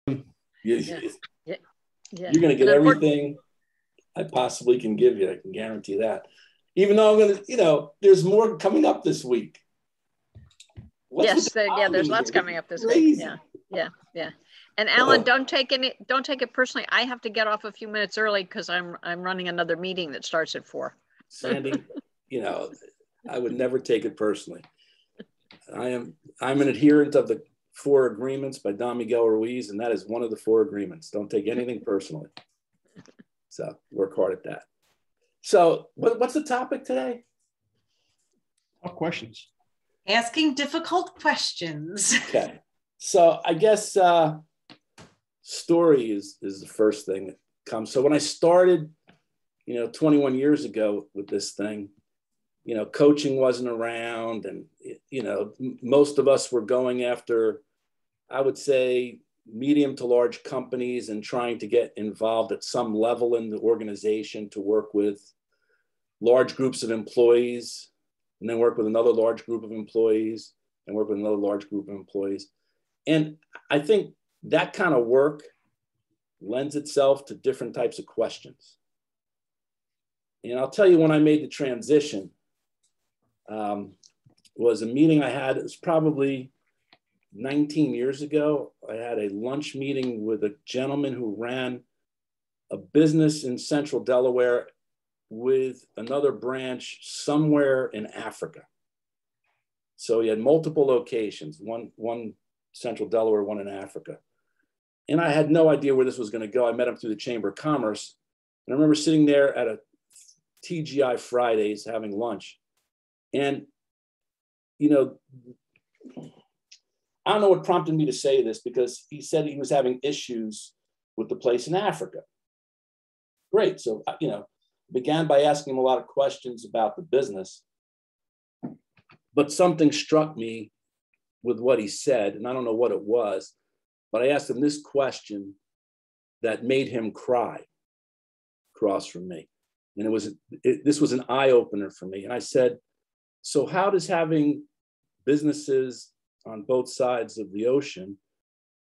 You, Yeah. Yeah. Yeah. You're going to get everything I possibly can give you. I can guarantee that. Even though I'm going to, there's more coming up this week. Yes, there's lots coming up this week. Yeah. And Alan, don't take it personally. I have to get off a few minutes early because I'm running another meeting that starts at 4. Sandy, I would never take it personally. I'm an adherent of the 4 agreements by Don Miguel Ruiz, and that is one of the 4 agreements. Don't take anything personally. So work hard at that. So what's the topic today? Tough questions. Asking difficult questions. Okay. So I guess story is the first thing that comes. So when I started, 21 years ago with this thing, coaching wasn't around, and, most of us were going after, I would say, medium to large companies and trying to get involved at some level in the organization to work with large groups of employees, and then work with another large group of employees and work with another large group of employees. And I think that kind of work lends itself to different types of questions. And I'll tell you, when I made the transition, was a meeting I had. It was probably 19 years ago. I had a lunch meeting with a gentleman who ran a business in Central Delaware with another branch somewhere in Africa. So he had multiple locations, one Central Delaware, one in Africa. And I had no idea where this was going to go. I met him through the Chamber of Commerce. And I remember sitting there at a TGI Fridays having lunch. And, I don't know what prompted me to say this, because he said he was having issues with the place in Africa. Great. So, began by asking him a lot of questions about the business. But something struck me with what he said, and I don't know what it was, but I asked him this question that made him cry across from me. And this was an eye-opener for me. And I said, so how does having businesses on both sides of the ocean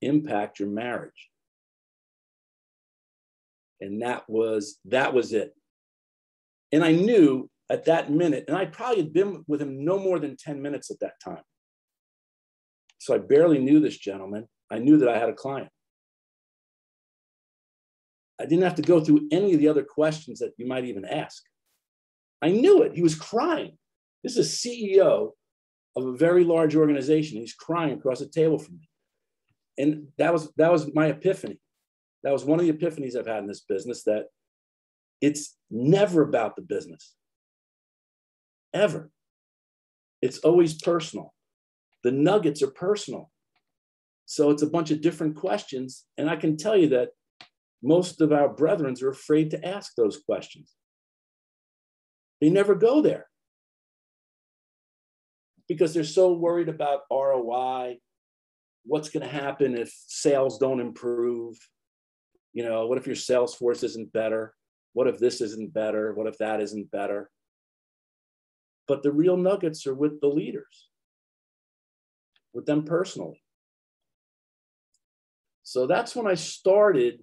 impact your marriage? And that was it. And I knew at that minute, and I probably had been with him no more than 10 minutes at that time. So I barely knew this gentleman. I knew that I had a client. I didn't have to go through any of the other questions that you might even ask. I knew it. He was crying. This is a CEO of a very large organization. He's crying across the table from me. And that was my epiphany. That was one of the epiphanies I've had in this business, that it's never about the business, ever. It's always personal. The nuggets are personal. So it's a bunch of different questions. And I can tell you that most of our brethren are afraid to ask those questions. They never go there because they're so worried about ROI. What's going to happen if sales don't improve? What if your sales force isn't better? What if this isn't better? What if that isn't better? But the real nuggets are with the leaders, with them personally. So that's when I started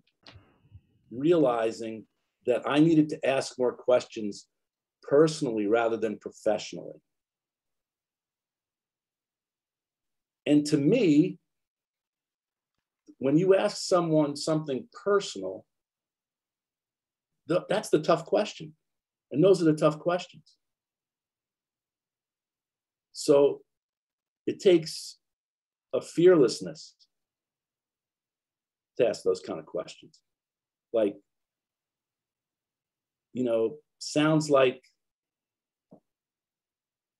realizing that I needed to ask more questions personally rather than professionally. And to me, when you ask someone something personal, that's the tough question. And those are the tough questions. So it takes a fearlessness to ask those kind of questions. Like, sounds like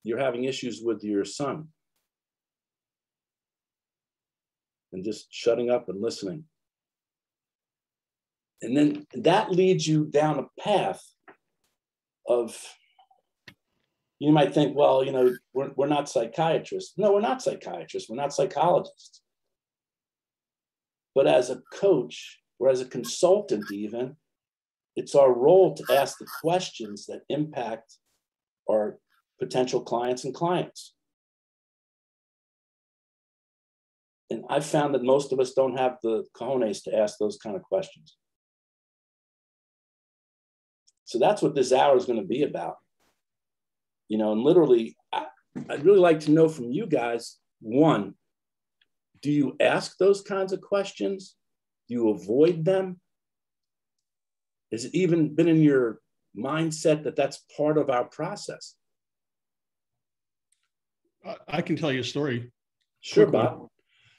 you're having issues with your son. And just shutting up and listening. And then that leads you down a path of, you might think, well, we're not psychiatrists. No, we're not psychiatrists. We're not psychologists. But as a coach or as a consultant even, it's our role to ask the questions that impact our potential clients and clients. And I've found that most of us don't have the cojones to ask those kind of questions. So that's what this hour is going to be about. You know, and literally, I'd really like to know from you guys, one, do you ask those kinds of questions? Do you avoid them? Has it even been in your mindset that that's part of our process? I can tell you a story. Sure, Bob.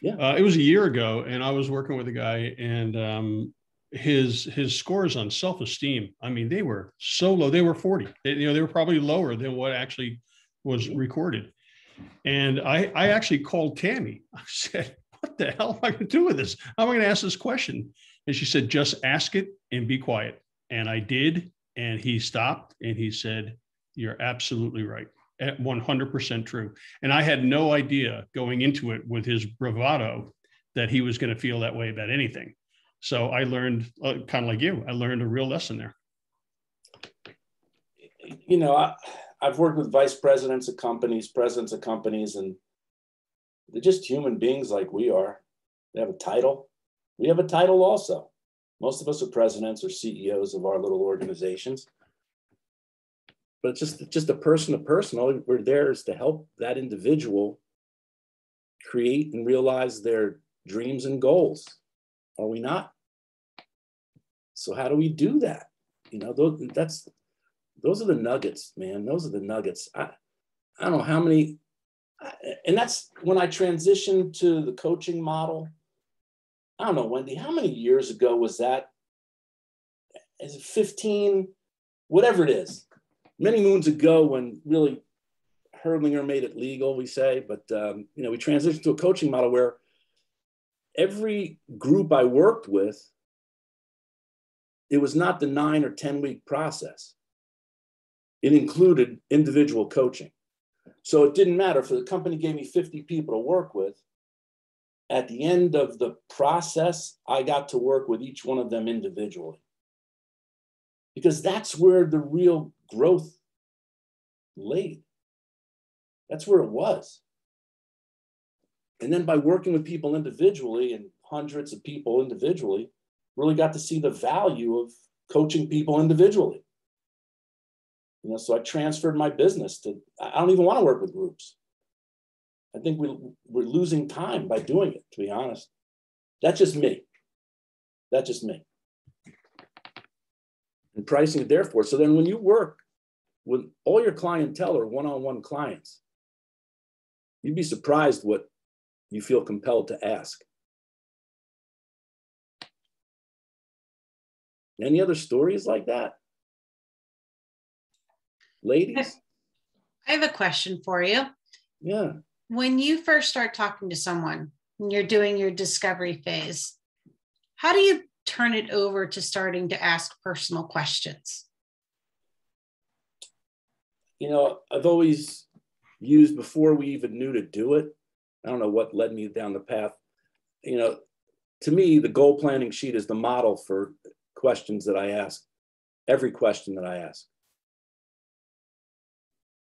Yeah. It was a year ago, and I was working with a guy, and his scores on self-esteem, I mean, they were so low. They were 40. They were probably lower than what actually was recorded. And I actually called Tammy. I said, what the hell am I going to do with this? How am I going to ask this question? And she said, just ask it and be quiet. And I did. And he stopped and he said, you're absolutely right. At 100% true. And I had no idea going into it with his bravado that he was going to feel that way about anything. So I learned, kind of like you, I learned a real lesson there. You know, I've worked with vice presidents of companies, presidents of companies, and they're just human beings like we are. They have a title. We have a title also. Most of us are presidents or CEOs of our little organizations. But it's just a person to person. All we're there is to help that individual create and realize their dreams and goals. Are we not? So how do we do that? You know, those are the nuggets, man. Those are the nuggets. I don't know how many, and that's when I transitioned to the coaching model. I don't know, Wendy, how many years ago was that? Is it 15? Whatever it is. Many moons ago when really Herdlinger made it legal, we say, but you know, we transitioned to a coaching model where every group I worked with, it was not the 9 or 10 week process. It included individual coaching. So it didn't matter if the company gave me 50 people to work with. At the end of the process, I got to work with each one of them individually. Because that's where the real growth laid. That's where it was. And then by working with people individually and hundreds of people individually, really got to see the value of coaching people individually. You know, so I transferred my business to, I don't even want to work with groups. I think we're losing time by doing it, to be honest. That's just me. That's just me. And pricing it therefore. So then when you work with all your clientele are one-on-one clients, you'd be surprised what you feel compelled to ask. Any other stories like that? Ladies? I have a question for you. Yeah. When you first start talking to someone, when you're doing your discovery phase, how do you turn it over to starting to ask personal questions? You know, I've always used, before we even knew to do it, I don't know what led me down the path. You know, to me, the goal planning sheet is the model for questions that I ask, every question that I ask.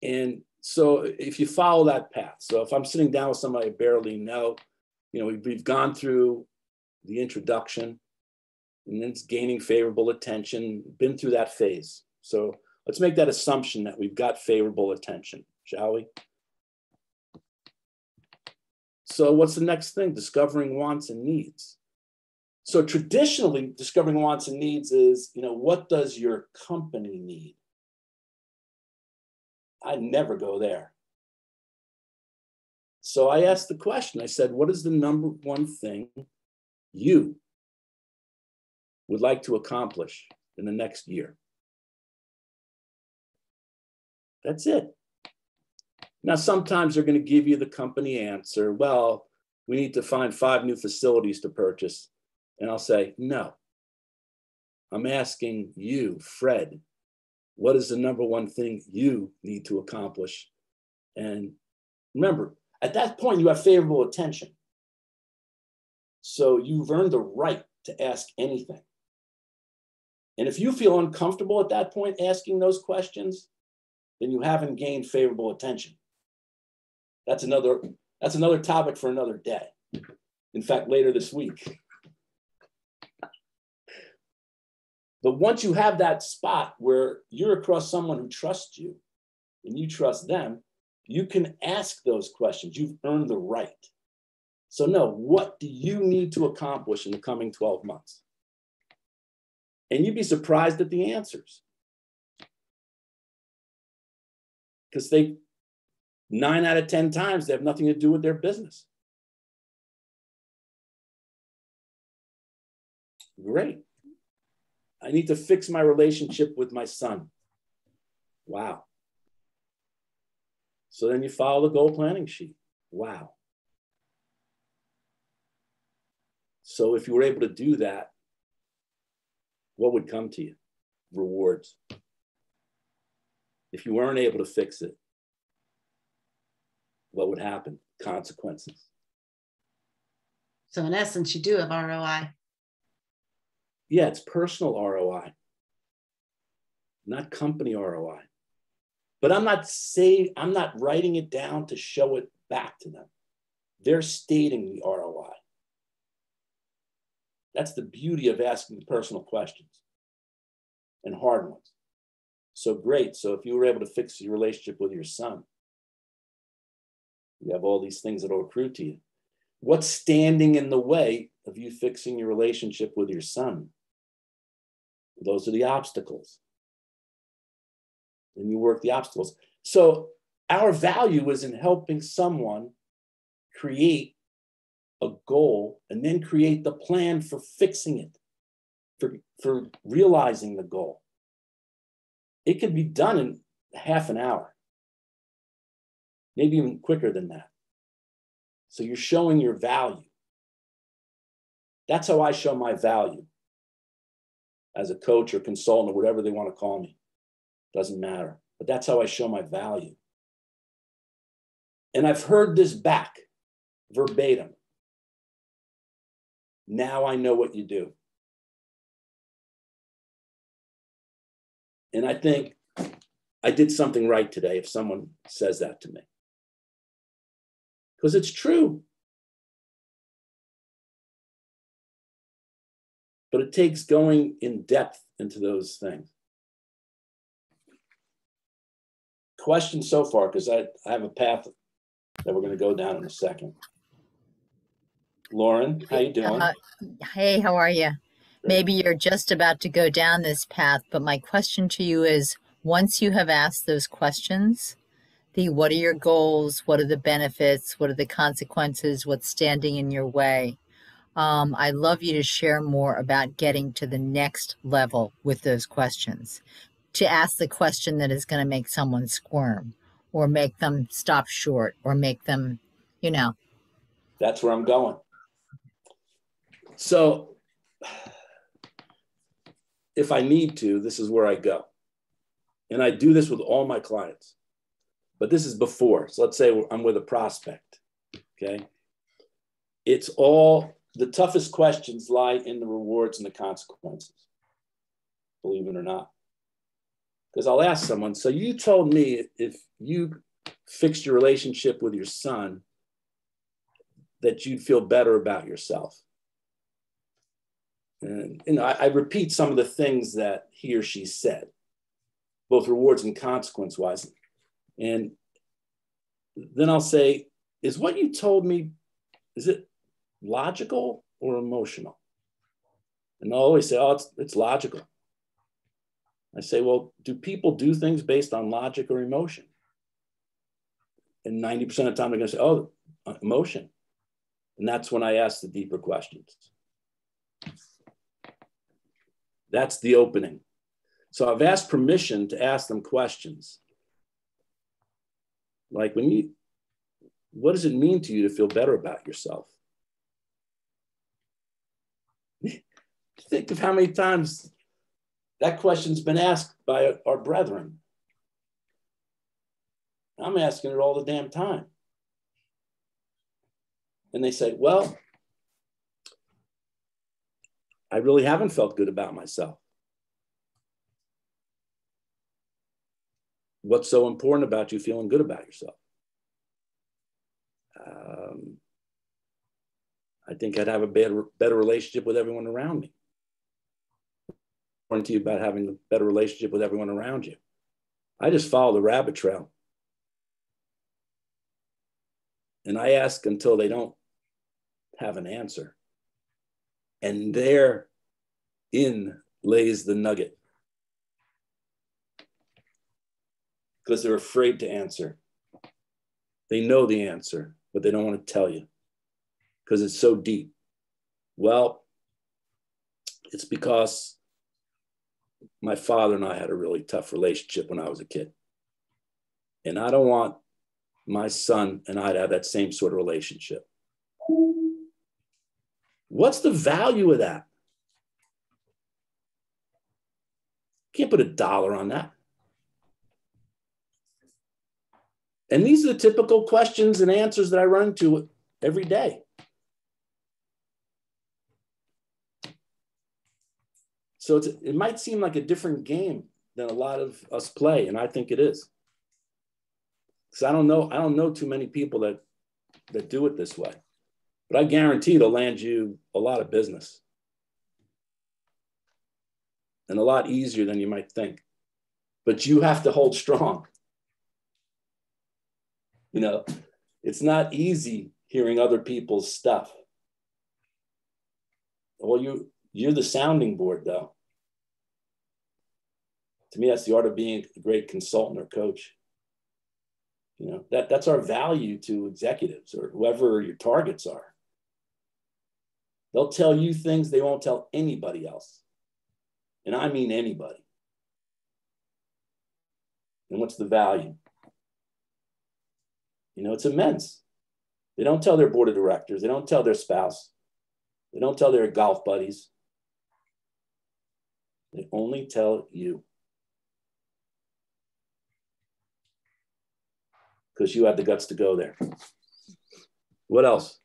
And so if you follow that path, so if I'm sitting down with somebody I barely know, you know, we've gone through the introduction and then it's gaining favorable attention, been through that phase. So let's make that assumption that we've got favorable attention, shall we? So what's the next thing? Discovering wants and needs. So traditionally, discovering wants and needs is, you know, what does your company need? I never go there. So I asked the question, I said, what is the number one thing you would like to accomplish in the next year? That's it. Now, sometimes they're going to give you the company answer, well, we need to find 5 new facilities to purchase. And I'll say, no. I'm asking you, Fred, what is the number one thing you need to accomplish? And remember, at that point, you have favorable attention. So you've earned the right to ask anything. And if you feel uncomfortable at that point asking those questions, then you haven't gained favorable attention. That's another topic for another day. In fact, later this week. But once you have that spot where you're across someone who trusts you and you trust them, you can ask those questions. You've earned the right. So no, what do you need to accomplish in the coming 12 months? And you'd be surprised at the answers. Because 9 out of 10 times, they have nothing to do with their business. Great. I need to fix my relationship with my son. Wow. So then you follow the goal planning sheet. Wow. So if you were able to do that, what would come to you? Rewards. If you weren't able to fix it, what would happen? Consequences. So in essence, you do have ROI. Yeah, it's personal ROI, not company ROI. But I'm not writing it down to show it back to them. They're stating the ROI. That's the beauty of asking personal questions and hard ones. So great. So if you were able to fix your relationship with your son, you have all these things that will accrue to you. What's standing in the way of you fixing your relationship with your son? Those are the obstacles. And you work the obstacles. So our value is in helping someone create a goal and then create the plan for fixing it, for realizing the goal. It can be done in half an hour, maybe even quicker than that. So you're showing your value. That's how I show my value as a coach or consultant or whatever they want to call me. Doesn't matter. But that's how I show my value. And I've heard this back verbatim. Now I know what you do. And I think I did something right today if someone says that to me. Because it's true. But it takes going in depth into those things. Questions so far, because I have a path that we're going to go down in a second. Lauren, how you doing? Hey, how are you? Maybe you're just about to go down this path, but my question to you is, once you have asked those questions, what are your goals? What are the benefits? What are the consequences? What's standing in your way? I'd love you to share more about getting to the next level with those questions. To ask the question that is going to make someone squirm or make them stop short or make them, That's where I'm going. So if I need to, this is where I go. And I do this with all my clients. But this is before. So let's say I'm with a prospect, okay? It's all, the toughest questions lie in the rewards and the consequences, believe it or not. Because I'll ask someone, so you told me if you fixed your relationship with your son, that you'd feel better about yourself. And I repeat some of the things that he or she said, both rewards and consequence-wise. And then I'll say, is what you told me, is it logical or emotional? And they'll always say, oh, it's logical. I say, well, do people do things based on logic or emotion? And 90% of the time they're going to say, oh, emotion. And that's when I ask the deeper questions. That's the opening. So I've asked permission to ask them questions. Like what does it mean to you to feel better about yourself? Think of how many times that question's been asked by our brethren. I'm asking it all the damn time. And they say, well, I really haven't felt good about myself. What's so important about you feeling good about yourself? I think I'd have a better relationship with everyone around me. To you about having a better relationship with everyone around you. I just follow the rabbit trail. And I ask until they don't have an answer. And therein lays the nugget. Because they're afraid to answer. They know the answer, but they don't want to tell you because it's so deep. Well, it's because my father and I had a really tough relationship when I was a kid. And I don't want my son and I to have that same sort of relationship. What's the value of that? Can't put $1 on that. And these are the typical questions and answers that I run into every day. So it might seem like a different game than a lot of us play, and I think it is. Because I don't know too many people that do it this way. But I guarantee it'll land you a lot of business. And a lot easier than you might think. But you have to hold strong. You know, it's not easy hearing other people's stuff. Well, you're the sounding board, though. To me, that's the art of being a great consultant or coach. You know, that's our value to executives or whoever your targets are. They'll tell you things they won't tell anybody else. And I mean anybody. And what's the value? You know, it's immense. They don't tell their board of directors. They don't tell their spouse. They don't tell their golf buddies. They only tell you. Because you had the guts to go there. What else?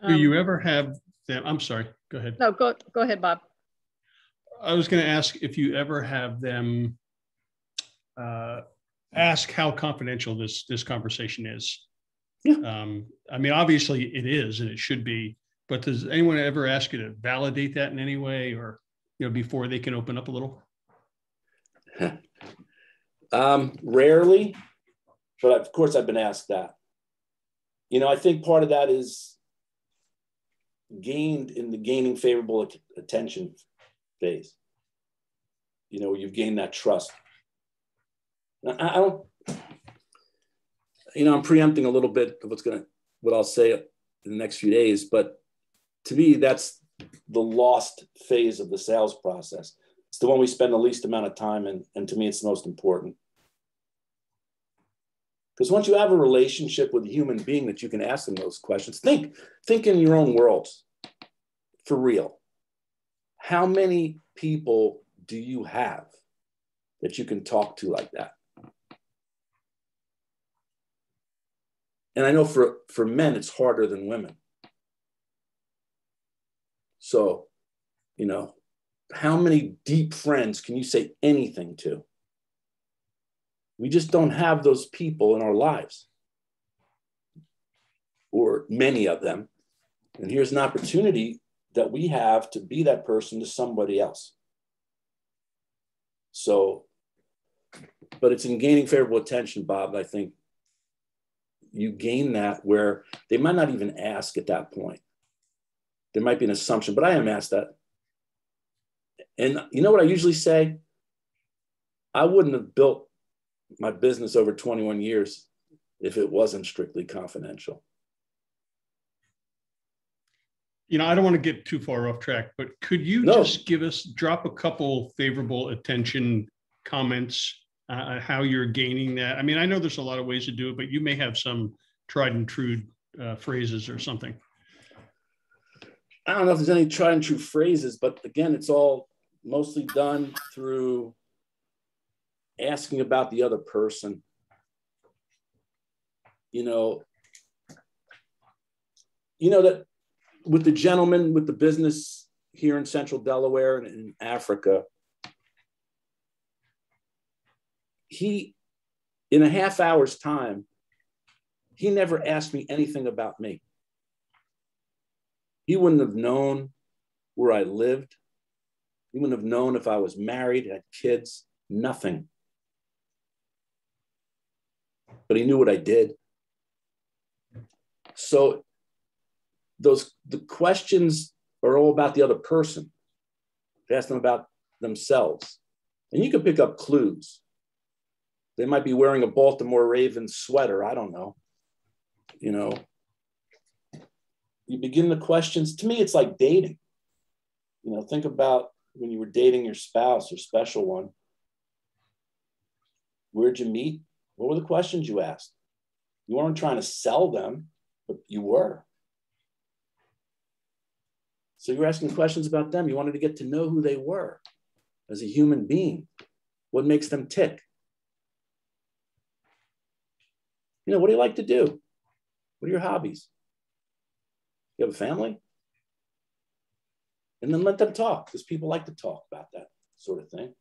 Do you ever have them? I'm sorry, go ahead. No, go ahead, Bob. I was going to ask if you ever have them ask how confidential this conversation is. Yeah. I mean, obviously it is, and it should be, but does anyone ever ask you to validate that in any way, or, you know, before they can open up a little? Rarely, but of course I've been asked that. You know, I think part of that is gained in the gaining favorable attention phase. You know, you've gained that trust. I don't, you know, I'm preempting a little bit of what I'll say in the next few days, but to me, that's the lost phase of the sales process. It's the one we spend the least amount of time in, and to me, it's the most important. Because once you have a relationship with a human being that you can ask them those questions, think in your own worlds, for real. How many people do you have that you can talk to like that? And I know for men, it's harder than women. So, you know, how many deep friends can you say anything to? We just don't have those people in our lives, or many of them. And here's an opportunity that we have to be that person to somebody else. So, but it's in gaining favorable attention, Bob. I think you gain that where they might not even ask at that point. There might be an assumption, but I am asked that. And you know what I usually say? I wouldn't have built my business over 21 years if it wasn't strictly confidential. You know, I don't want to get too far off track, but could you just drop a couple favorable attention comments, how you're gaining that? I mean, I know there's a lot of ways to do it, but you may have some tried and true phrases or something. I don't know if there's any tried and true phrases, but again, it's all mostly done through asking about the other person. You know that with the gentleman with the business here in Central Delaware and in Africa, he, in a half hour's time, He never asked me anything about me. He wouldn't have known where I lived. He wouldn't have known if I was married, had kids, nothing. But he knew what I did. So the questions are all about the other person. Ask them about themselves. And you can pick up clues. They might be wearing a Baltimore Ravens sweater. I don't know. You know, you begin the questions. To me, it's like dating. You know, think about when you were dating your spouse, your special one. Where'd you meet? What were the questions you asked? You weren't trying to sell them, but you were. So you were asking questions about them. You wanted to get to know who they were as a human being. What makes them tick? You know, what do you like to do? What are your hobbies? You have a family? And then let them talk, because people like to talk about that sort of thing.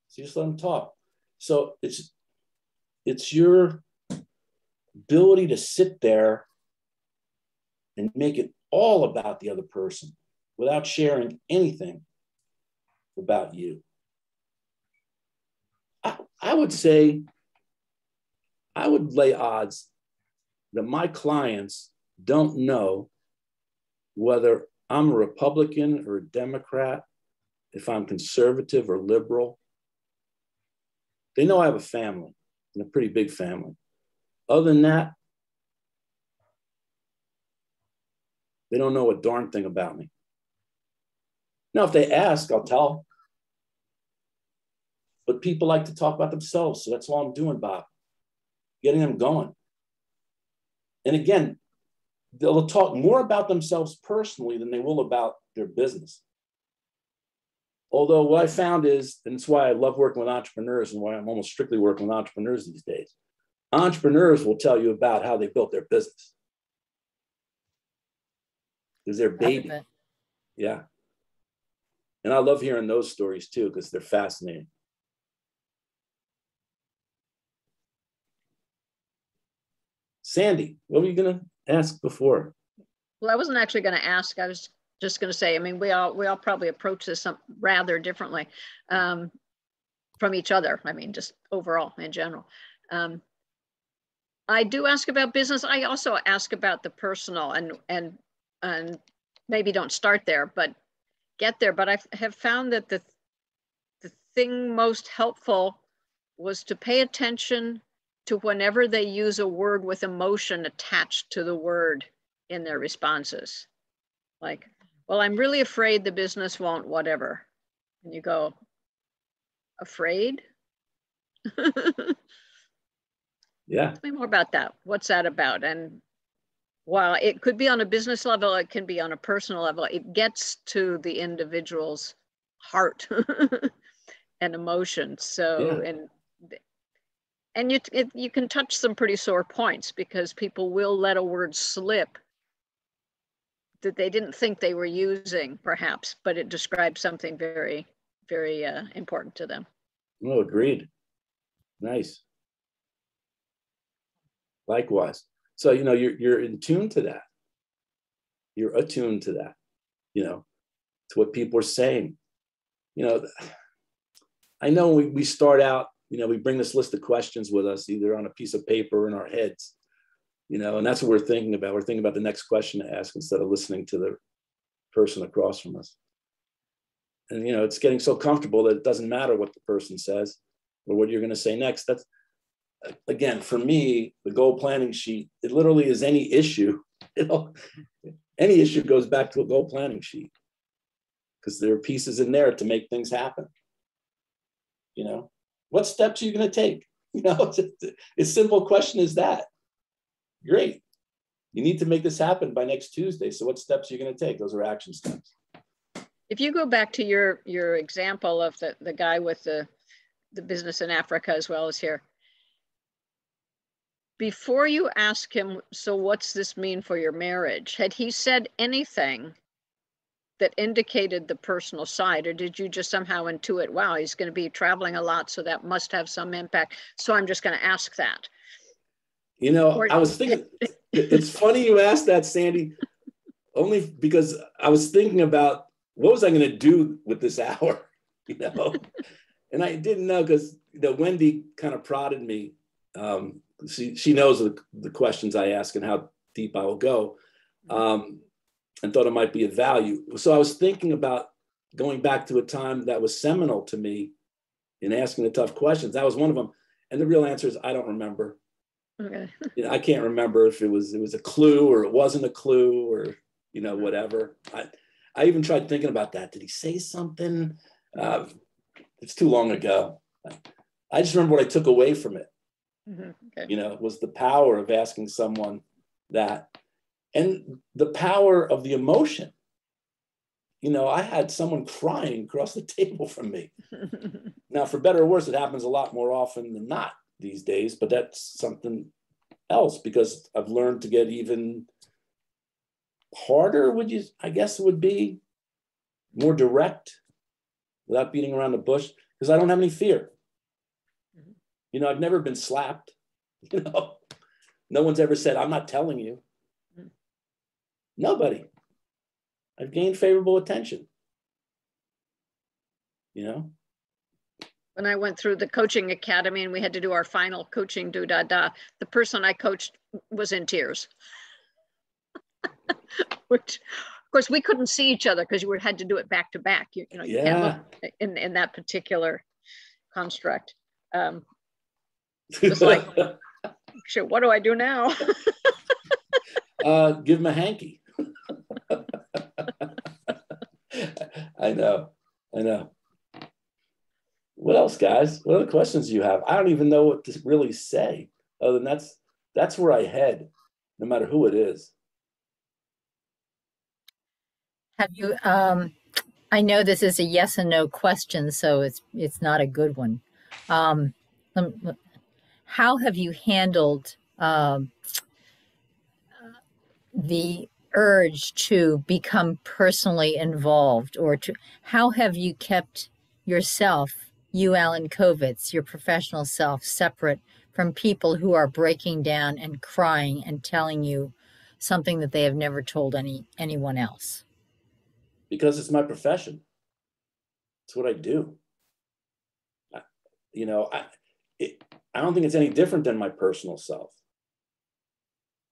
So you just let them talk. So it's your ability to sit there and make it all about the other person without sharing anything about you. I would say, I would lay odds that my clients don't know whether I'm a Republican or a Democrat, if I'm conservative or liberal. They know I have a family, and a pretty big family. Other than that, they don't know a darn thing about me. Now, if they ask, I'll tell. But people like to talk about themselves, so that's all I'm doing, Bob. Getting them going. And again, they'll talk more about themselves personally than they will about their business. Although what I found is, and it's why I love working with entrepreneurs and why I'm almost strictly working with entrepreneurs these days, entrepreneurs will tell you about how they built their business. Because they're baby. Yeah. And I love hearing those stories too, because they're fascinating. Sandy, what were you going to ask before? Well, I wasn't actually going to ask. I was just going to say, I mean, we all probably approach this rather differently from each other. I mean, just overall in general. I do ask about business. I also ask about the personal, and maybe don't start there, but get there. But I have found that the thing most helpful was to pay attention to whenever they use a word with emotion attached to the word in their responses. Like, well, I'm really afraid the business won't whatever. And you go, afraid? Yeah. Tell me more about that. What's that about? And while it could be on a business level, it can be on a personal level, it gets to the individual's heart and emotions. So, yeah. And you can touch some pretty sore points, because people will let a word slip that they didn't think they were using, perhaps, but it describes something very, very important to them. Oh, agreed. Nice. Likewise. So, you know, you're in tune to that. You're attuned to that, you know, to what people are saying. You know, I know we start out, you know, we bring this list of questions with us, either on a piece of paper or in our heads, you know, and that's what we're thinking about. We're thinking about the next question to ask instead of listening to the person across from us. And, you know, it's getting so comfortable that it doesn't matter what the person says or what you're going to say next. That's, again, for me, the goal planning sheet, it literally is any issue. You know, any issue goes back to a goal planning sheet, because there are pieces in there to make things happen. You know, what steps are you going to take? You know, it's a simple question as that. Great. You need to make this happen by next Tuesday. So what steps are you going to take? Those are action steps. If you go back to your example of the guy with the business in Africa as well as here, before you ask him, so what's this mean for your marriage? Had he said anything that indicated the personal side, or did you just somehow intuit, wow, he's going to be traveling a lot, so that must have some impact, so I'm just going to ask that? You know, I was thinking, it's funny you asked that, Sandy, only because I was thinking about what was I going to do with this hour, you know, and I didn't know because, you know, Wendy kind of prodded me. She knows the questions I ask and how deep I will go, and thought it might be of value. So I was thinking about going back to a time that was seminal to me in asking the tough questions. That was one of them. And the real answer is I don't remember. Okay. You know, I can't remember if it was a clue or it wasn't a clue or, you know, whatever. I even tried thinking about that. Did he say something? It's too long ago. I just remember what I took away from it. Okay. You know, was the power of asking someone that, and the power of the emotion. You know, I had someone crying across the table from me. Now, for better or worse, it happens a lot more often than not these days, but that's something else because I've learned to get even harder, I guess it would be more direct without beating around the bush because I don't have any fear. You know, I've never been slapped. You know, no one's ever said, I'm not telling you. Nobody. I've gained favorable attention. You know? When I went through the coaching academy and we had to do our final coaching the person I coached was in tears. Which, of course, we couldn't see each other because you had to do it back to back. You know, you can't look in that particular construct. It's like, shit, what do I do now? Give him a hanky. I know. What else, guys? What other questions do you have? I don't even know what to really say. Other than that's where I head, no matter who it is. Have you? I know this is a yes and no question, so it's not a good one. How have you handled the urge to become personally involved, or how have you kept yourself, you, Alan Kovitz, your professional self, separate from people who are breaking down and crying and telling you something that they have never told anyone else? Because it's my profession. It's what I do. I don't think it's any different than my personal self.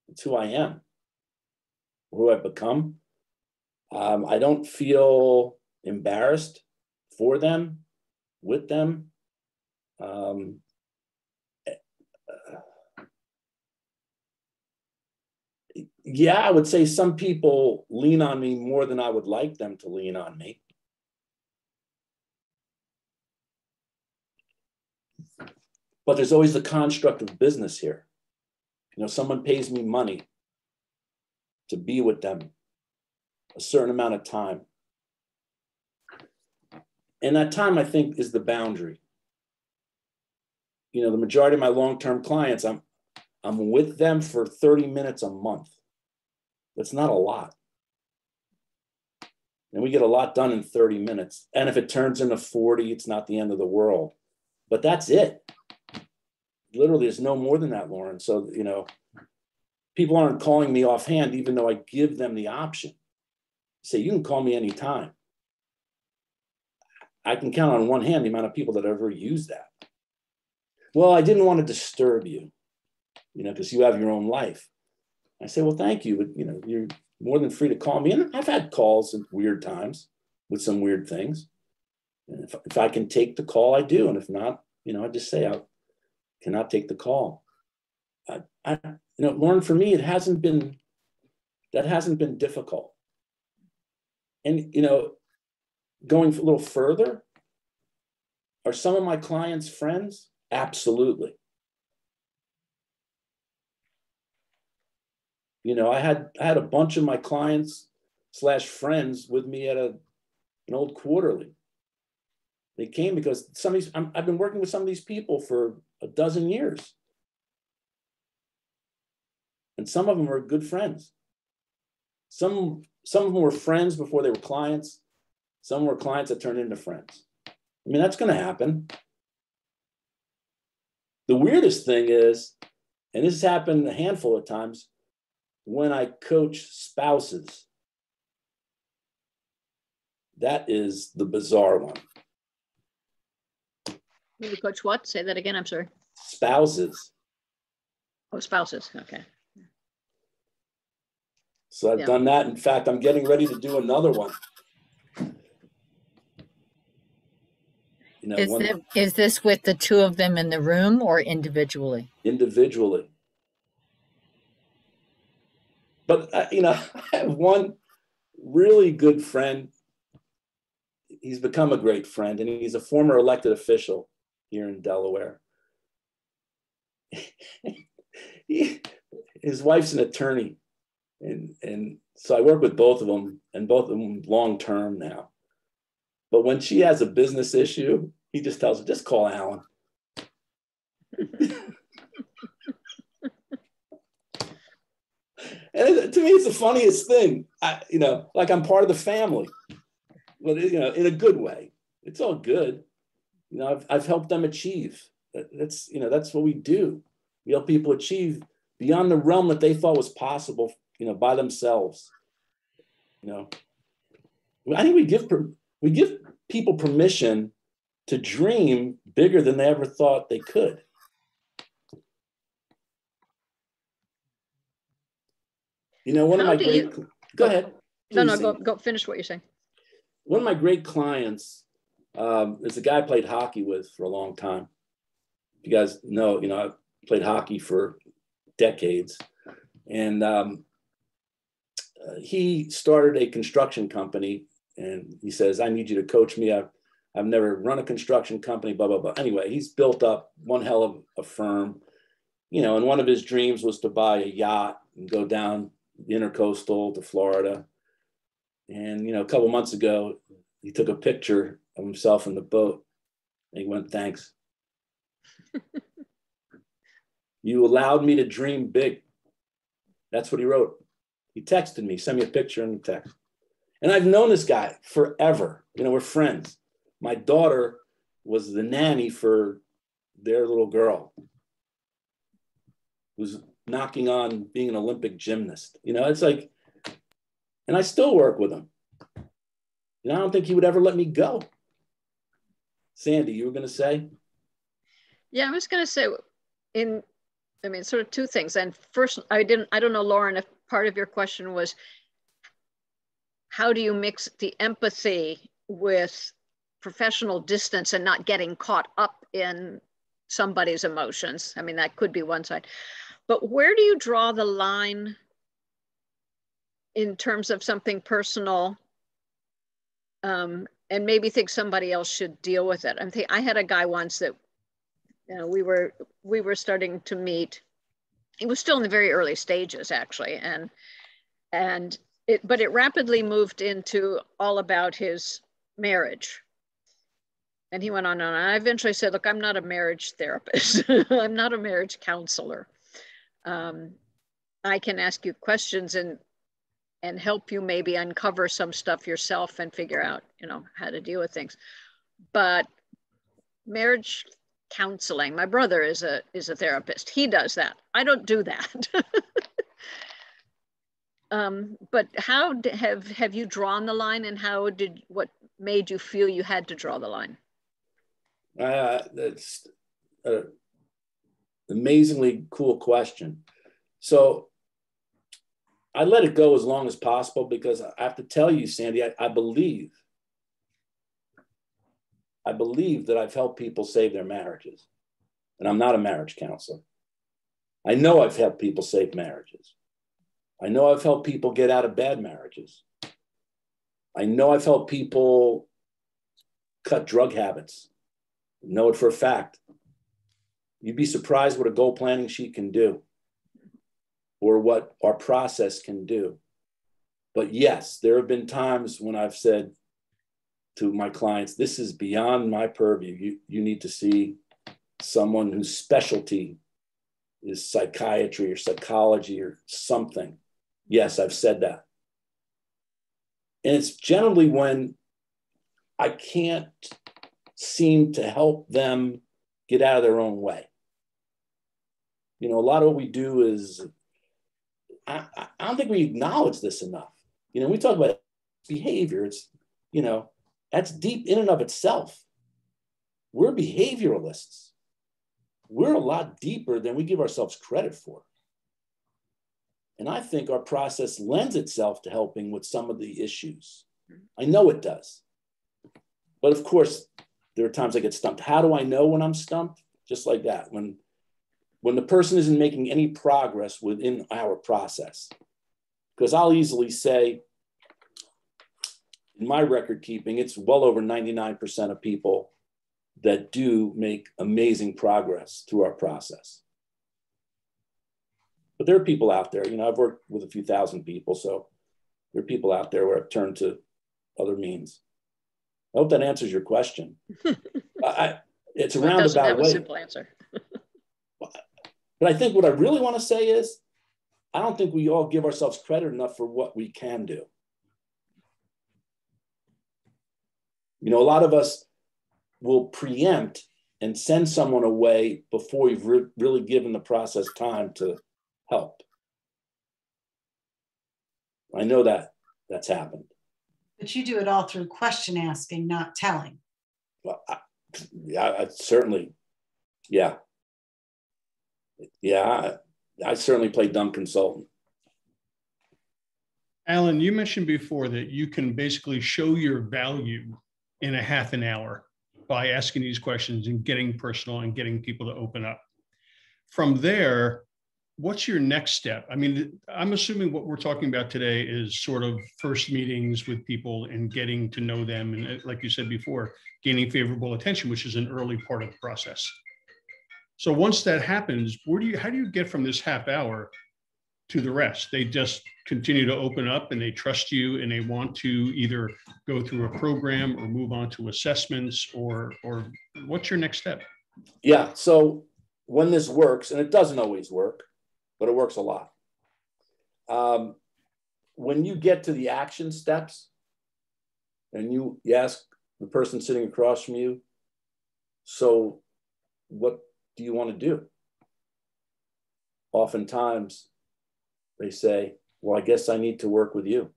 It's who I am, who I've become. I don't feel embarrassed for them, with them. Yeah, I would say some people lean on me more than I would like them to lean on me. But there's always the construct of business here. You know, someone pays me money to be with them a certain amount of time. And that time, I think, is the boundary. You know, the majority of my long-term clients, I'm with them for 30 minutes a month. That's not a lot. And we get a lot done in 30 minutes. And if it turns into 40, it's not the end of the world. But that's it. Literally, there's no more than that, Lauren. So, you know, people aren't calling me offhand, even though I give them the option. Say, you can call me anytime. I can count on one hand the amount of people that ever use that. Well, I didn't want to disturb you, you know, because you have your own life. I say, well, thank you, but, you know, you're more than free to call me. And I've had calls at weird times with some weird things. And if I can take the call, I do. And if not, you know, I just say I cannot take the call. You know, Lauren, for me, that hasn't been difficult. And, you know, going a little further, are some of my clients friends? Absolutely. You know, I had a bunch of my clients / friends with me at an old quarterly. They came because I've been working with some of these people for a dozen years. And some of them are good friends. Some of them were friends before they were clients. Some were clients that turned into friends. I mean, that's going to happen. The weirdest thing is and this has happened a handful of times when I coach spouses. That is the bizarre one. You coach what? Say that again. I'm sorry. Spouses. Oh, spouses. Okay. So I've done that. In fact, I'm getting ready to do another one. You know, is this with the two of them in the room or individually? Individually. But, you know, I have one really good friend. He's become a great friend, and he's a former elected official here in Delaware. His wife's an attorney. And so I work with both of them, and both of them long-term now. But when she has a business issue, he just tells her, just call Alan. And to me, it's the funniest thing. You know, like I'm part of the family, but you know, in a good way. It's all good. You know, I've helped them achieve. That's, you know, that's what we do. We help people achieve beyond the realm that they thought was possible, you know, by themselves. You know, I think we give people permission to dream bigger than they ever thought they could. You know, one of my great, go ahead. No, go finish what you're saying. One of my great clients is a guy I played hockey with for a long time. You guys know, you know, I've played hockey for decades. And he started a construction company, and he says, I need you to coach me. I've never run a construction company, blah, blah, blah. Anyway, he's built up one hell of a firm, you know, and one of his dreams was to buy a yacht and go down the intercoastal to Florida. And, you know, a couple months ago, he took a picture of himself in the boat, and he went, thanks. You allowed me to dream big. That's what he wrote. He texted me, sent me a picture in the text. And I've known this guy forever. You know, we're friends. My daughter was the nanny for their little girl who's knocking on being an Olympic gymnast. You know, it's like, and I still work with him. You know, I don't think he would ever let me go. Sandy, you were going to say? Yeah, I was going to say, sort of two things. And first, I don't know, Lauren, if part of your question was, how do you mix the empathy with professional distance and not getting caught up in somebody's emotions? I mean, that could be one side. But where do you draw the line in terms of something personal and maybe think somebody else should deal with it? I had a guy once that, you know, we were starting to meet. He was still in the very early stages, actually, but it rapidly moved into all about his marriage. And he went on and on. I eventually said, look, I'm not a marriage therapist. I'm not a marriage counselor. I can ask you questions and help you maybe uncover some stuff yourself and figure out, you know, how to deal with things. But marriage counseling, my brother is a therapist. He does that. I don't do that. But how have you drawn the line, and what made you feel you had to draw the line? That's an amazingly cool question. So I let it go as long as possible because I have to tell you, Sandy, I believe that I've helped people save their marriages. And I'm not a marriage counselor. I know I've helped people save marriages. I know I've helped people get out of bad marriages. I know I've helped people cut drug habits. I know it for a fact. You'd be surprised what a goal planning sheet can do or what our process can do. But yes, there have been times when I've said to my clients, this is beyond my purview. You need to see someone whose specialty is psychiatry or psychology or something. Yes, I've said that. And it's generally when I can't seem to help them get out of their own way. You know, a lot of what we do is, I don't think we acknowledge this enough. You know, we talk about behavior. It's, you know, that's deep in and of itself. We're behavioralists. We're a lot deeper than we give ourselves credit for. And I think our process lends itself to helping with some of the issues. I know it does. But of course, there are times I get stumped. How do I know when I'm stumped? Just like that. When the person isn't making any progress within our process. Because I'll easily say, in my record keeping, it's well over 99% of people that do make amazing progress through our process. But there are people out there, you know, I've worked with a few thousand people, so there are people out there where I've turned to other means. I hope that answers your question. It's a roundabout way. Simple answer. But I think what I really want to say is, I don't think we all give ourselves credit enough for what we can do. You know, a lot of us will preempt and send someone away before we've really given the process time to help. I know that that's happened. But you do it all through question asking, not telling. Well, I certainly, yeah. Yeah, I certainly play dumb consultant. Alan, you mentioned before that you can basically show your value in a half an hour by asking these questions and getting personal and getting people to open up. From there, what's your next step? I mean, I'm assuming what we're talking about today is sort of first meetings with people and getting to know them. And like you said before, gaining favorable attention, which is an early part of the process. So once that happens, how do you get from this half hour to the rest? They just continue to open up and they trust you and they want to either go through a program or move on to assessments, or what's your next step? Yeah, so when this works, and it doesn't always work, but it works a lot. When you get to the action steps and you ask the person sitting across from you, so what do you want to do? Oftentimes they say, well, I guess I need to work with you.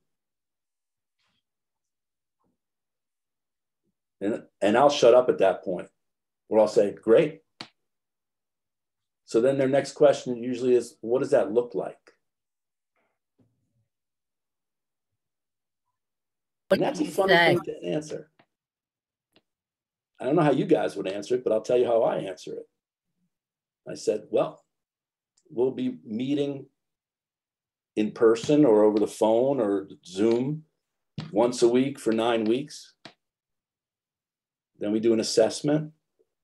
And I'll shut up at that point, or I'll say, great. So then their next question usually is, what does that look like? And that's a funny thing to answer. I don't know how you guys would answer it, but I'll tell you how I answer it. I said, well, we'll be meeting in person or over the phone or Zoom once a week for 9 weeks. Then we do an assessment.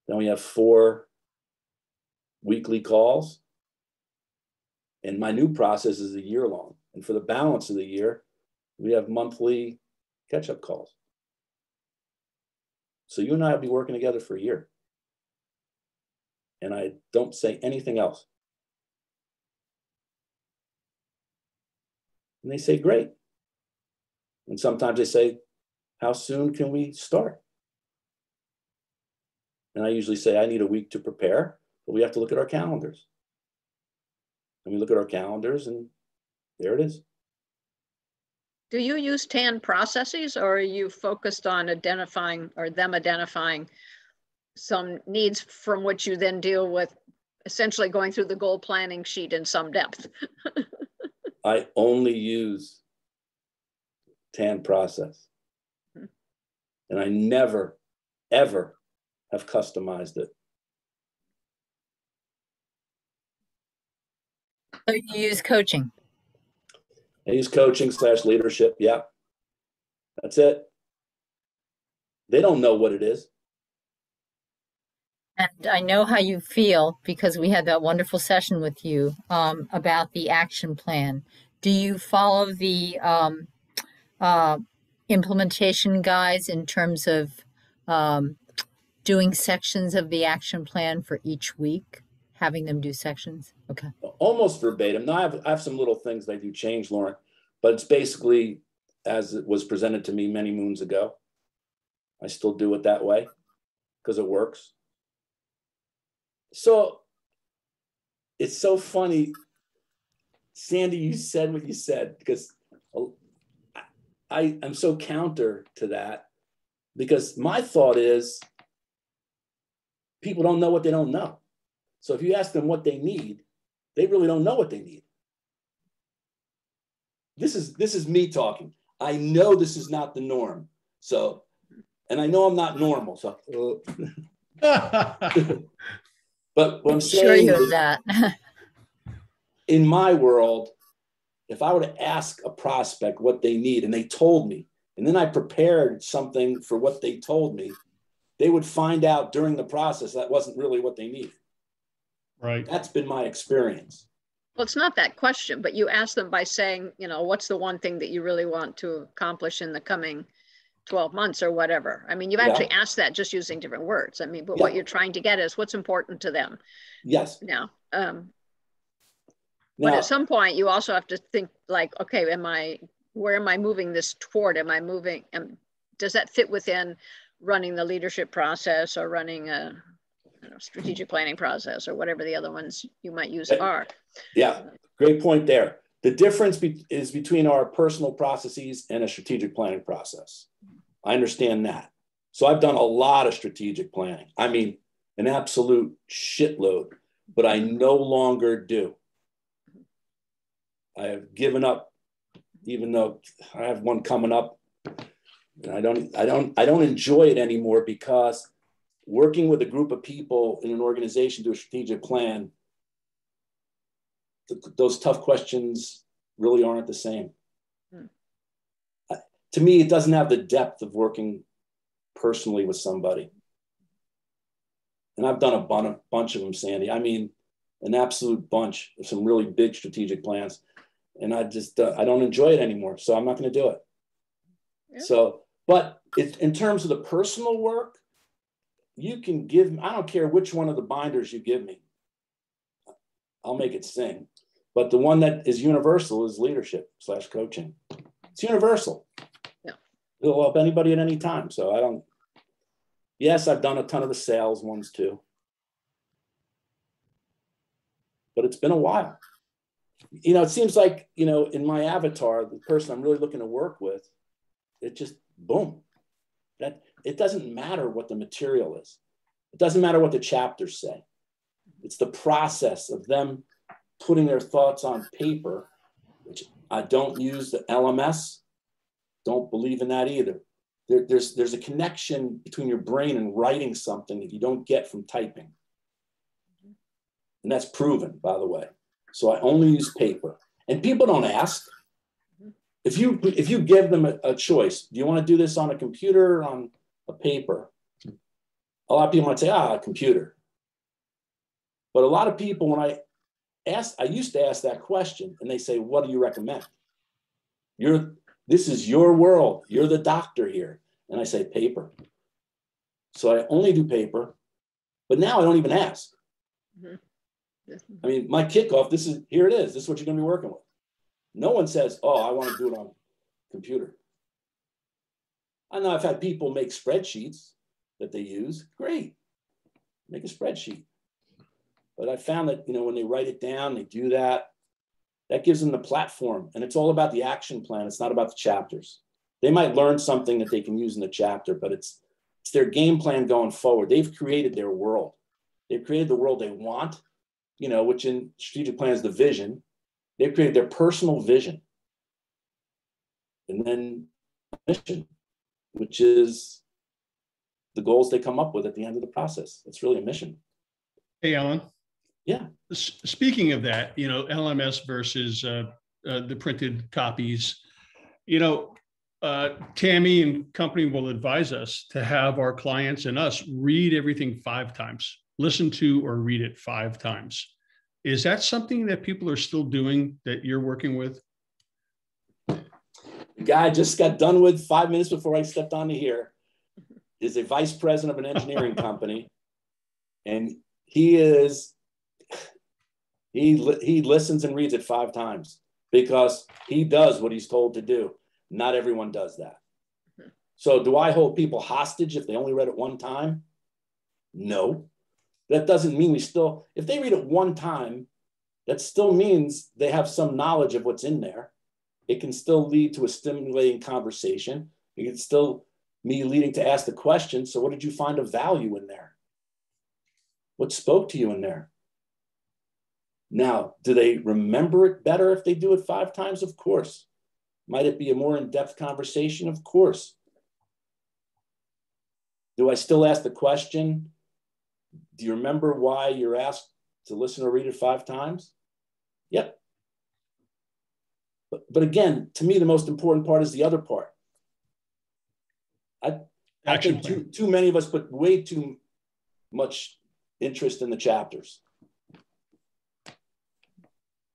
Then we have 4 weekly calls. And my new process is a year long. And for the balance of the year, we have monthly catch-up calls. So you and I will be working together for a year. And I don't say anything else. And they say, great. And sometimes they say, how soon can we start? And I usually say, I need a week to prepare, but we have to look at our calendars. And we look at our calendars and there it is. Do you use TAN processes, or are you focused on identifying, or them identifying some needs from which you then deal with, essentially going through the goal planning sheet in some depth? I only use TAN process. And I never, ever have customized it. So you use coaching? I use coaching / leadership. Yeah, that's it. They don't know what it is. And I know how you feel because we had that wonderful session with you about the action plan. Do you follow the implementation guides in terms of doing sections of the action plan for each week, having them do sections? Okay. Almost verbatim. Now I have some little things that I do change, Lauren, but it's basically as it was presented to me many moons ago. I still do it that way because it works. So it's so funny, Sandy, you said what you said, because I'm so counter to that, because my thought is people don't know what they don't know. So if you ask them what they need, they really don't know what they need. This is me talking. I know this is not the norm. So, and I know I'm not normal. So, but what I'm saying sure is that in my world, if I were to ask a prospect what they need and they told me, and then I prepared something for what they told me, they would find out during the process that wasn't really what they needed. Right. That's been my experience. Well, it's not that question, but you ask them by saying, you know, what's the one thing that you really want to accomplish in the coming 12 months or whatever. I mean, you've actually asked that just using different words. I mean, but what you're trying to get is what's important to them. Yes. Now, but at some point you also have to think like, okay, where am I moving this toward? Am I moving, does that fit within running the leadership process or running a strategic planning process or whatever the other ones you might use are? Yeah, great point there. The difference is between our personal processes and a strategic planning process. I understand that. So I've done a lot of strategic planning. I mean, an absolute shitload, but I no longer do. I have given up, even though I have one coming up. And I don't enjoy it anymore, because working with a group of people in an organization to do a strategic plan, those tough questions really aren't the same. To me, it doesn't have the depth of working personally with somebody. And I've done a bunch of them, Sandy. I mean, an absolute bunch of some really big strategic plans. And I don't enjoy it anymore. So I'm not going to do it. Yeah. So, but in terms of the personal work, you can give, I don't care which one of the binders you give me, I'll make it sing. But the one that is universal is leadership/coaching. It's universal. Yeah. It'll help anybody at any time. So yes, I've done a ton of the sales ones too. But it's been a while. You know, it seems like, you know, in my avatar, the person I'm really looking to work with, it just, boom. That it doesn't matter what the material is. It doesn't matter what the chapters say. It's the process of them putting their thoughts on paper, which I don't use the LMS. Don't believe in that either. There's a connection between your brain and writing something that you don't get from typing. And that's proven, by the way. So I only use paper. And people don't ask. If you give them a choice, do you want to do this on a computer or on a paper? A lot of people might say, a computer. But a lot of people, when I used to ask that question, and they say, what do you recommend? This is your world. You're the doctor here. And I say paper. So I only do paper, but now I don't even ask. Mm-hmm. I mean, my kickoff, here it is. This is what you're going to be working with. No one says, oh, I want to do it on computer. I know I've had people make spreadsheets that they use. Great. Make a spreadsheet. But I found that, you know, when they write it down, they do that gives them the platform. And it's all about the action plan. It's not about the chapters. They might learn something that they can use in the chapter, but it's their game plan going forward. They've created their world. They've created the world they want, you know, which in strategic plan is the vision. They've created their personal vision. And then mission, which is the goals they come up with at the end of the process. It's really a mission. Hey, Alan. Yeah. Speaking of that, you know, LMS versus the printed copies, you know, Tammy and company will advise us to have our clients and us read everything 5 times, listen to or read it 5 times. Is that something that people are still doing that you're working with? The guy I just got done with 5 minutes before I stepped onto here is a vice president of an engineering company. And he listens and reads it 5 times because he does what he's told to do. Not everyone does that. So do I hold people hostage if they only read it 1 time? No. That doesn't mean if they read it 1 time that still means they have some knowledge of what's in there. It can still lead to a stimulating conversation. It can still me leading to ask the question, so what did you find of value in there? What spoke to you in there? Now, do they remember it better if they do it 5 times? Of course. Might it be a more in-depth conversation? Of course. Do I still ask the question, do you remember why you're asked to listen or read it 5 times? Yep. But again, to me, the most important part is the other part. I think too many of us put way too much interest in the chapters.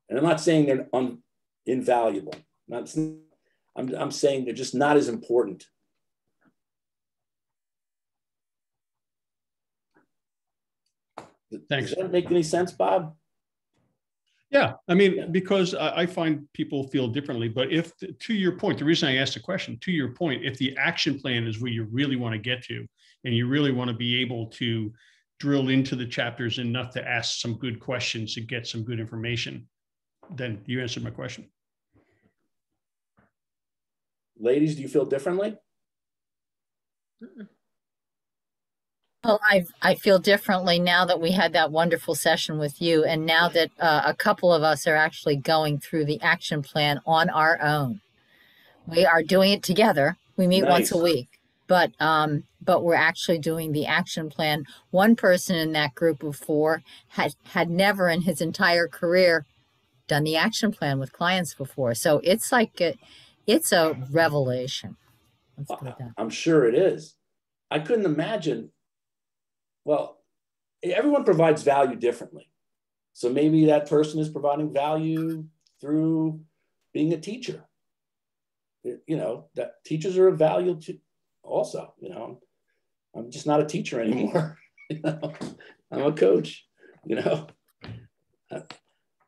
And I'm not saying they're invaluable. I'm saying they're just not as important. Thanks. Does that make any sense, Bob? Yeah, I mean, because I find people feel differently, but if, to your point, the reason I asked the question, to your point, if the action plan is where you really want to get to, and you really want to be able to drill into the chapters enough to ask some good questions to get some good information, then you answered my question. Ladies, do you feel differently? Well, I feel differently now that we had that wonderful session with you, and now that a couple of us are actually going through the action plan on our own. We are doing it together. We meet once a week, but we're actually doing the action plan. One person in that group of 4 had never in his entire career done the action plan with clients before, so it's like it's a revelation. Let's put it that. I'm sure it is. I couldn't imagine. Well, everyone provides value differently. So maybe that person is providing value through being a teacher. You know, that teachers are of value to also, you know. I'm just not a teacher anymore. You know, I'm a coach, you know.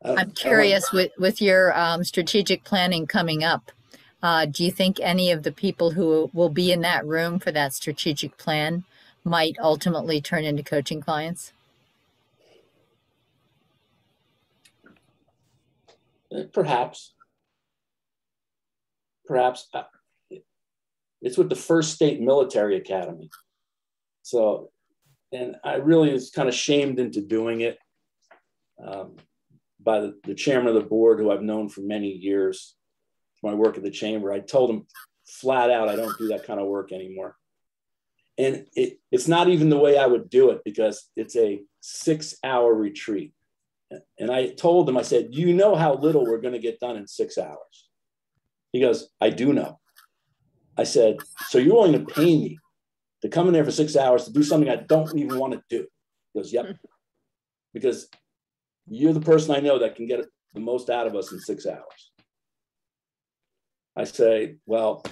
I'm curious with your strategic planning coming up. Do you think any of the people who will be in that room for that strategic plan might ultimately turn into coaching clients? Perhaps. It's with the First State Military Academy. So, and I really was kind of shamed into doing it by the chairman of the board, who I've known for many years. When I work at the chamber, I told him flat out, I don't do that kind of work anymore. And it's not even the way I would do it, because it's a 6-hour retreat. And I told him, I said, you know how little we're going to get done in 6 hours? He goes, I do know. I said, so you're willing to pay me to come in there for 6 hours to do something I don't even want to do? He goes, yep. Because you're the person I know that can get the most out of us in 6 hours. I say, well,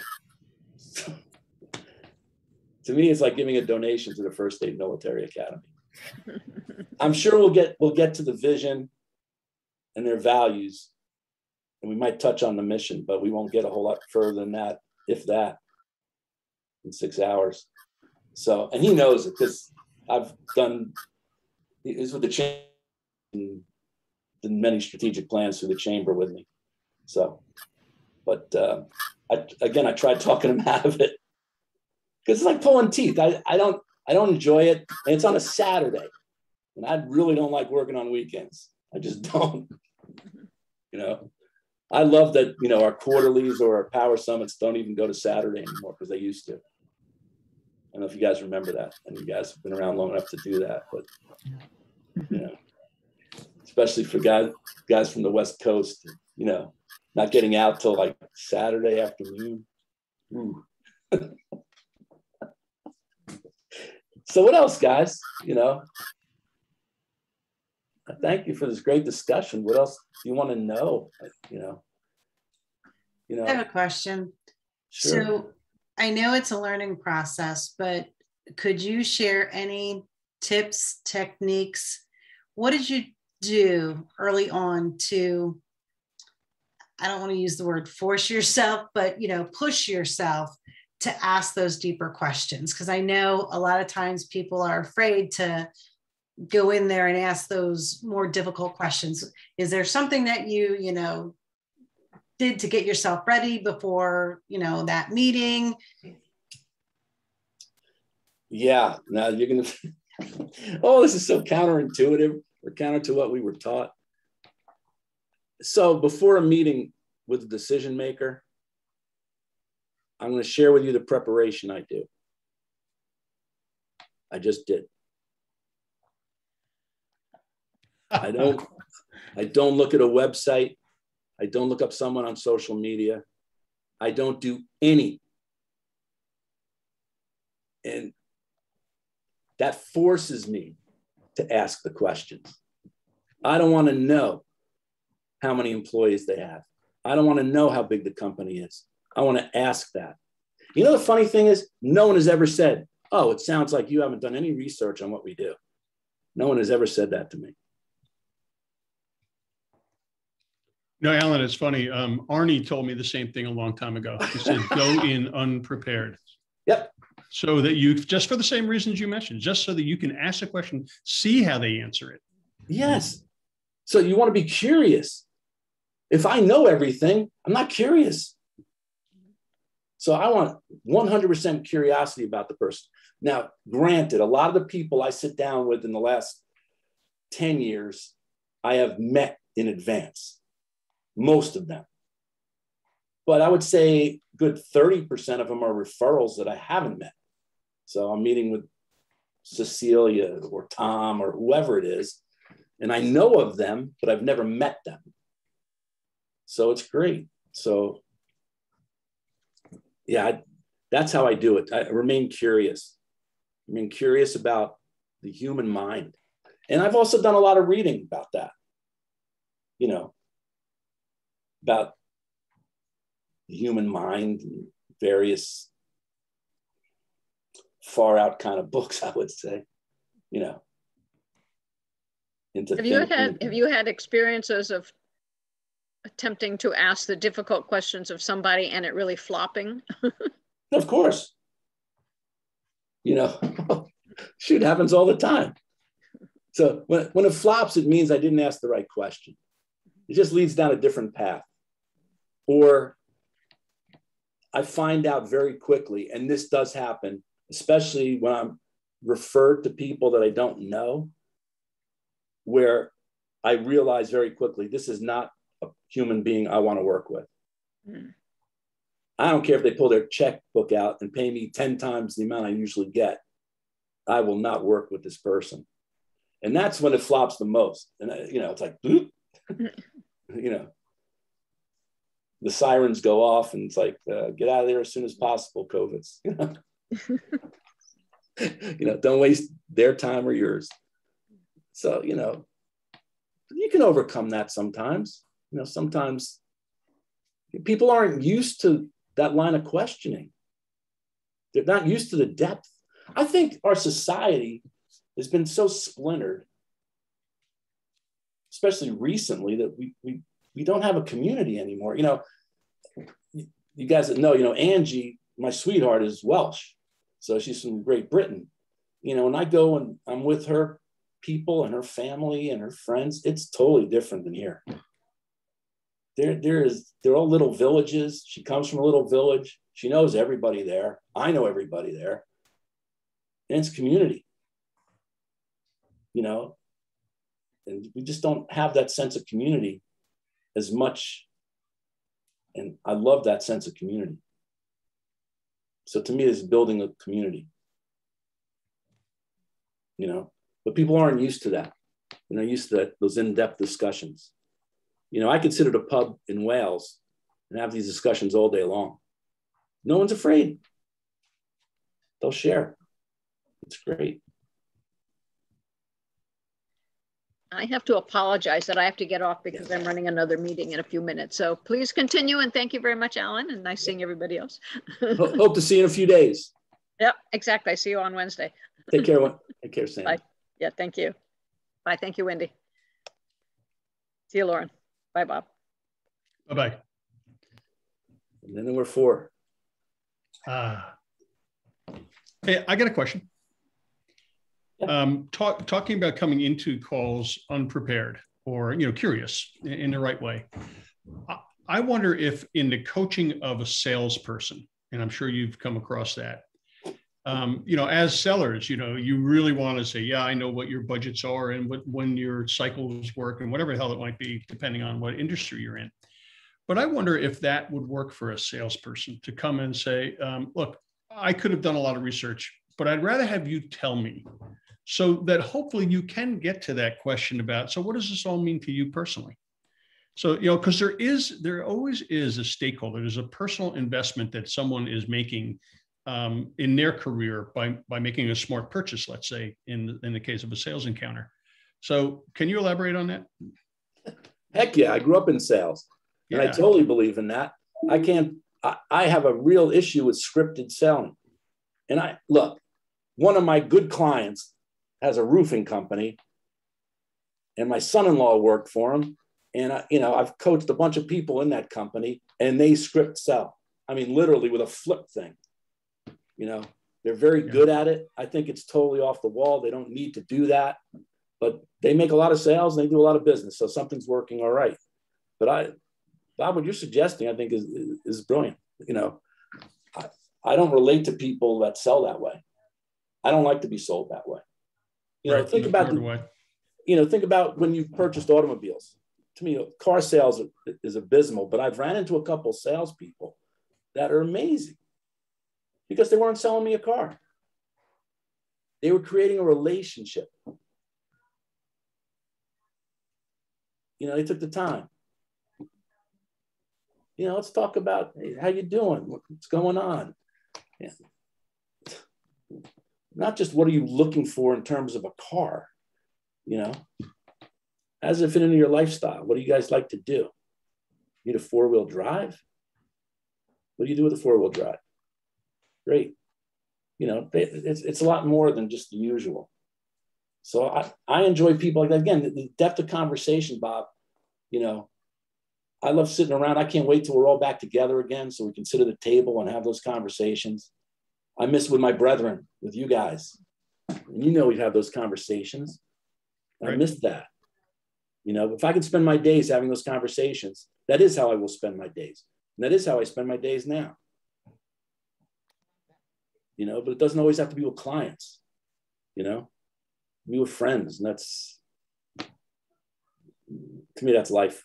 to me, it's like giving a donation to the First State Military Academy. I'm sure we'll get to the vision and their values, and we might touch on the mission, but we won't get a whole lot further than that, if that, in 6 hours. So, and he knows it, because I've done, he's with the chamber, and done many strategic plans through the chamber with me. So, but I tried talking him out of it. Because it's like pulling teeth. I don't enjoy it. And it's on a Saturday. And I really don't like working on weekends. I just don't. You know, I love that, you know, our quarterlies or our power summits don't even go to Saturday anymore, because they used to. I don't know if you guys remember that. And you guys have been around long enough to do that. But, you know, especially for guys from the West Coast, you know, not getting out till like Saturday afternoon. Ooh. So what else, guys? You know, thank you for this great discussion. What else do you want to know? You know. I have a question. Sure. So I know it's a learning process, but could you share any tips, techniques? What did you do early on to, I don't want to use the word force yourself, but, you know, push yourself to ask those deeper questions? Because I know a lot of times people are afraid to go in there and ask those more difficult questions? Is there something that you did to get yourself ready before, that meeting? Yeah. Now you're going to, oh, this is so counterintuitive or counter to what we were taught. So before a meeting with a decision maker, I'm going to share with you the preparation I do. I just did. I don't look at a website. I don't look up someone on social media. I don't do any. And that forces me to ask the questions. I don't want to know how many employees they have. I don't want to know how big the company is. I want to ask that. You know, the funny thing is, no one has ever said, oh, it sounds like you haven't done any research on what we do. No one has ever said that to me. No, Alan, it's funny. Arnie told me the same thing a long time ago. He said, go in unprepared. Yep. So that you, just for the same reasons you mentioned, just so that you can ask a question, see how they answer it. Yes. So you want to be curious. If I know everything, I'm not curious. So I want 100% curiosity about the person. Now, granted, a lot of the people I sit down with in the last 10 years, I have met in advance, most of them. But I would say good 30% of them are referrals that I haven't met. So I'm meeting with Cecilia or Tom or whoever it is, and I know of them, but I've never met them. So it's great. So yeah, that's how I do it. I remain curious. I remain curious about the human mind. And I've also done a lot of reading about that, you know, about the human mind and various far out kind of books, I would say, you know. Have you had experiences of attempting to ask the difficult questions of somebody and it really flopping? Of course. You know, shoot, happens all the time. So when it flops, it means I didn't ask the right question. It just leads down a different path. Or I find out very quickly, and this does happen, especially when I'm referred to people that I don't know, where I realize very quickly, this is not a human being I want to work with. Mm. I don't care if they pull their checkbook out and pay me 10 times the amount I usually get. I will not work with this person. And that's when it flops the most. And, you know, it's like, you know, the sirens go off and it's like, get out of there as soon as possible, Kovitz. You know? You know, don't waste their time or yours. So, you know, you can overcome that sometimes. You know, sometimes people aren't used to that line of questioning. They're not used to the depth. I think our society has been so splintered, especially recently, that we don't have a community anymore. You know, you guys that know, you know, Angie, my sweetheart, is Welsh. So she's from Great Britain. You know, when I go and I'm with her people and her family and her friends, it's totally different than here. They're all little villages. She comes from a little village. She knows everybody there. I know everybody there. And it's community, you know, and we just don't have that sense of community as much. And I love that sense of community. So to me, it's building a community, you know, but people aren't used to that. They're not used to that, those in-depth discussions. You know, I could sit at a pub in Wales and have these discussions all day long. No one's afraid. They'll share. It's great. I have to apologize that I have to get off because I'm running another meeting in a few minutes. So please continue, and thank you very much, Alan, and nice seeing everybody else. Hope to see you in a few days. Yep, exactly. I see you on Wednesday. Take care. Take care, Sam. Bye. Yeah, thank you. Bye. Thank you, Wendy. See you, Lauren. Bye, Bob. Bye-bye. And then there were 4. Hey, I got a question. Talking about coming into calls unprepared or, curious in the right way. I wonder if in the coaching of a salesperson, and I'm sure you've come across that, as sellers, you really want to say, yeah, I know what your budgets are and when your cycles work and whatever the hell it might be, depending on what industry you're in. But I wonder if that would work for a salesperson to come and say, look, I could have done a lot of research, but I'd rather have you tell me, so that hopefully you can get to that question about, so what does this all mean to you personally? So, because there always is a stakeholder, there's a personal investment that someone is making in their career by making a smart purchase, let's say, in the case of a sales encounter. So can you elaborate on that? Heck yeah, I grew up in sales, and I totally believe in that. I have a real issue with scripted selling. And look, one of my good clients has a roofing company, and my son-in-law worked for him. And I've coached a bunch of people in that company, and they script sell. I mean, literally with a flip thing. They're very good at it. I think it's totally off the wall. They don't need to do that, but they make a lot of sales and they do a lot of business. So something's working all right. But Bob, what you're suggesting, I think is brilliant. I don't relate to people that sell that way. I don't like to be sold that way. Think about when you've purchased automobiles. To me, car sales is abysmal, but I've ran into a couple salespeople that are amazing because they weren't selling me a car. They were creating a relationship. They took the time. Let's talk about, hey, how you doing? What's going on? Yeah. Not just what are you looking for in terms of a car, How does it fit into your lifestyle? What do you guys like to do? You need a four-wheel drive? What do you do with a four-wheel drive? Great. It's a lot more than just the usual. So I enjoy people like that. Again, the depth of conversation, Bob, I love sitting around. I can't wait till we're all back together again so we can sit at the table and have those conversations. I miss with my brethren, with you guys. And we'd have those conversations. Right. I miss that. If I could spend my days having those conversations, that is how I will spend my days. And that is how I spend my days now. But it doesn't always have to be with clients, be with friends. And to me, that's life,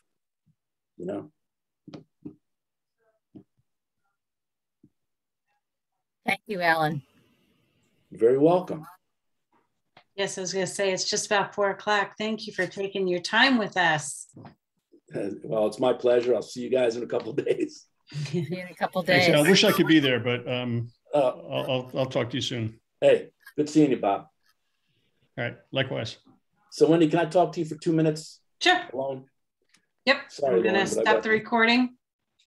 Thank you, Alan. You're very welcome. Yes, I was going to say, it's just about 4 o'clock. Thank you for taking your time with us. Well, it's my pleasure. I'll see you guys in a couple of days. In a couple of days. Thanks, I wish I could be there, but I'll talk to you soon. Hey, good seeing you, Bob. All right, likewise. So, Wendy, can I talk to you for 2 minutes? Sure. Alone? Yep. Sorry, we're going to stop the recording.